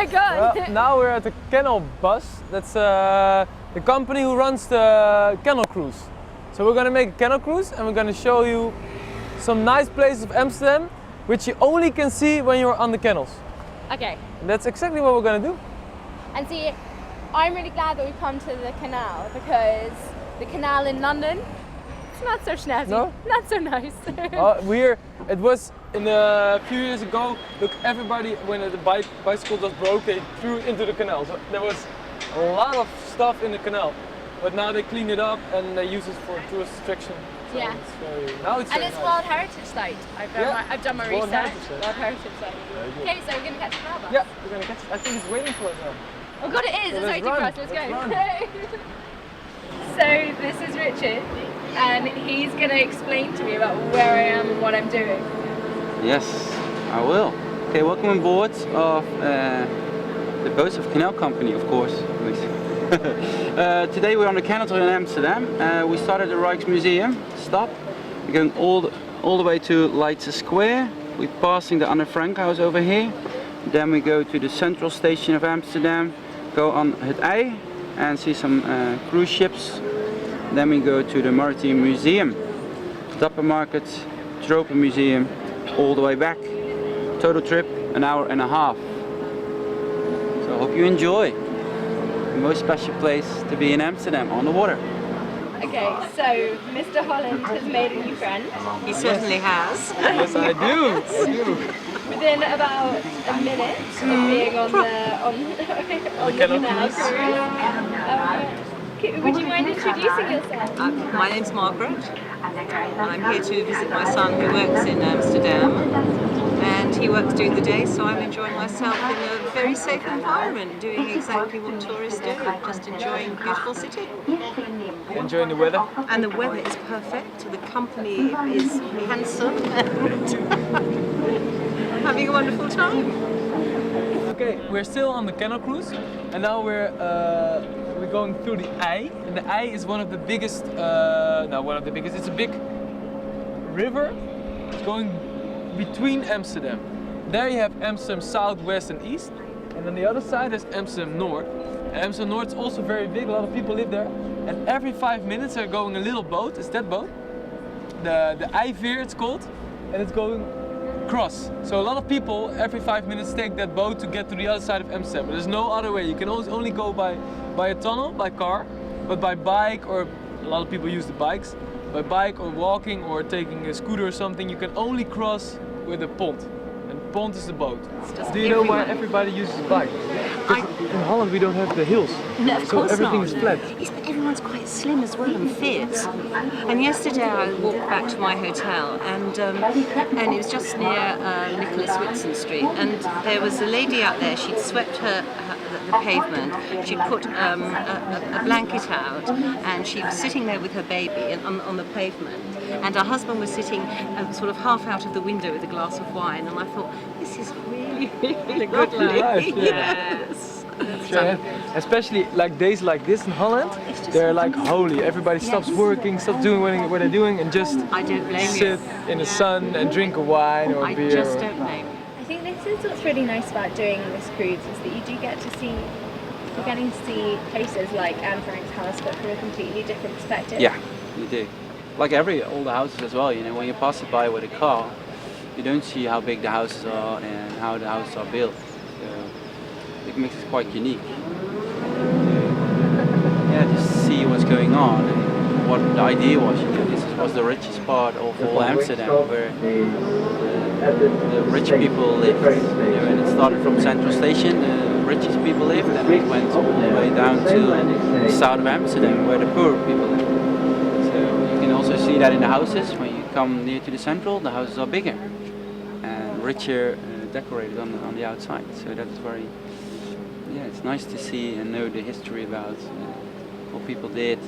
Go on. Well, now we're at the Canal bus. That's the company who runs the canal cruise. So we're gonna make a canal cruise and we're gonna show you some nice places of Amsterdam which you only can see when you're on the canals. Okay. And that's exactly what we're gonna do. And see, I'm really glad that we've come to the canal because the canal in London, it's not so snazzy, No? not so nice. It was in a few years ago, look, everybody, when the bicycle just broke, they threw it into the canal. So there was a lot of stuff in the canal. But now they clean it up and they use it for tourist attraction. So Yeah. it's very It's nice. World Heritage Site. I've done my World research. Heritage Site. World Heritage Site. Very good. Okay, so we're going to catch the canal bus. Yeah, we're gonna catch it. I think it's waiting for us now. Oh God, it is. So It's let's waiting for run. us. Let's Let's go. run. So this is Richard, and he's going to explain to me about where I am and what I'm doing. Yes, I will. Okay, welcome on board of the boats of Canal Company, of course. Today we're on the canal in Amsterdam. We started at the Rijksmuseum. Stop. We're going all the way to Leidse Square. We're passing the Anne Frank house over here. Then we go to the central station of Amsterdam. Go on Het IJ and see some cruise ships. Then we go to the Maritime Museum, Dapper Market, Tropen Museum, all the way back. Total trip, an hour and a half. So I hope you enjoy. The most special place to be in Amsterdam, on the water. Okay, so Mr. Holland has made a new friend. He certainly has. Yes, I do. Within about a minute of being on the canal canal cruise. Would you mind introducing yourself? My name's Margaret. I'm here to visit my son who works in Amsterdam. And he works during the day, so I'm enjoying myself in a very safe environment, doing exactly what tourists do, just enjoying a beautiful city. Enjoying the weather. And the weather is perfect, the company is handsome, and having a wonderful time. Okay, we're still on the canal cruise, and now we're going through the IJ, and the IJ is one of the biggest. It's a big river going between Amsterdam. There you have Amsterdam South, West, and East, and on the other side is Amsterdam North. And Amsterdam North is also very big. A lot of people live there, and every 5 minutes they're going a little boat. It's that boat, the IJveer it's called, and it's going across. So a lot of people every 5 minutes take that boat to get to the other side of Amsterdam. But there's no other way. You can only go by a tunnel, by car, but by bike, or a lot of people use the bikes. By bike or walking or taking a scooter or something, you can only cross with a pont. And pont is the boat. just Do you know why everywhere. everybody uses bike? Because in Holland we don't have the hills. No, of so course everything not. is flat. Yes, but everyone's quite slim as well and fit. And yesterday I walked back to my hotel and it was just near Nicholas Whitson Street, and there was a lady out there. She'd swept the pavement. She'd put a blanket out, and she was sitting there with her baby on the pavement. And her husband was sitting sort of half out of the window with a glass of wine, and I thought, this is really, really good lovely. life, yeah. Yes. Sure. Especially like days like this in Holland, they're like holy. Everybody stops working, stops doing what they're doing, and just I don't blame sit in the sun and drink a wine or a I beer. just don't blame. I think this is what's really nice about doing this cruise is that you do get to see, you're getting to see places like Anne Frank's house, but from a completely different perspective. Yeah, you do. Like all the houses as well, you know, when you pass it by with a car, you don't see how big the houses are and how the houses are built. So it makes it quite unique. Yeah, just see what's going on and what the idea was. You know, this was the richest part of all Amsterdam, where the rich people lived. You know, and it started from Central Station, the richest people lived, and it went all the way down to the south of Amsterdam, where the poor people lived. So you can also see that in the houses. When you come near to the central, the houses are bigger and richer, decorated on the outside. So that's very, yeah, it's nice to see and know the history about what people did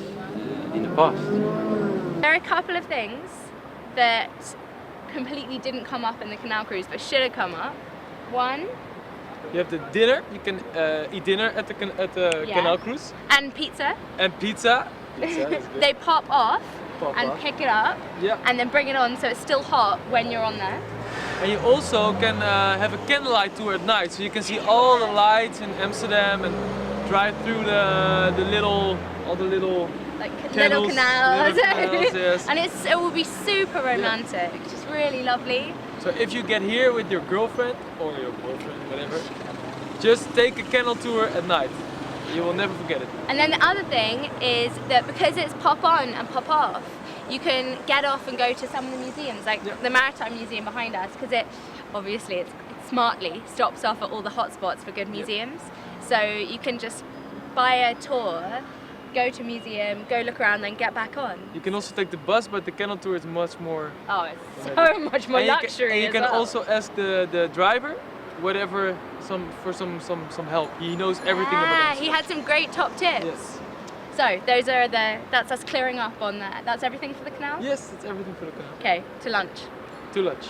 in the past. There are a couple of things that completely didn't come up in the canal cruise but should have come up. One, You have the dinner. You can eat dinner at the Yeah. canal cruise. and pizza. And pizza. Pizza is good. They pop off Pop and off. pick it up Yeah. and then bring it on so it's still hot when you're on there. And you also can have a candlelight tour at night, so you can see all the lights in Amsterdam and drive through all the little Like Tunnels, little canals. little canals, yes. And it will be super romantic, just really lovely. So if you get here with your girlfriend or your boyfriend, whatever, just take a canal tour at night. You will never forget it. And then the other thing is that because it's pop on and pop off, you can get off and go to some of the museums, like the Maritime Museum behind us, because it smartly stops off at all the hotspots for good museums. So you can just buy a tour, go to a museum, go look around, then get back on. You can also take the bus, but the canal tour is much more. Oh, it's so much more luxury. And you can as well. also ask the driver, whatever, for some help. He knows everything about it. He had some great top tips. Yes. So that's us clearing up on that. That's everything for the canal? Yes, it's everything for the canal. Okay, to lunch. To lunch.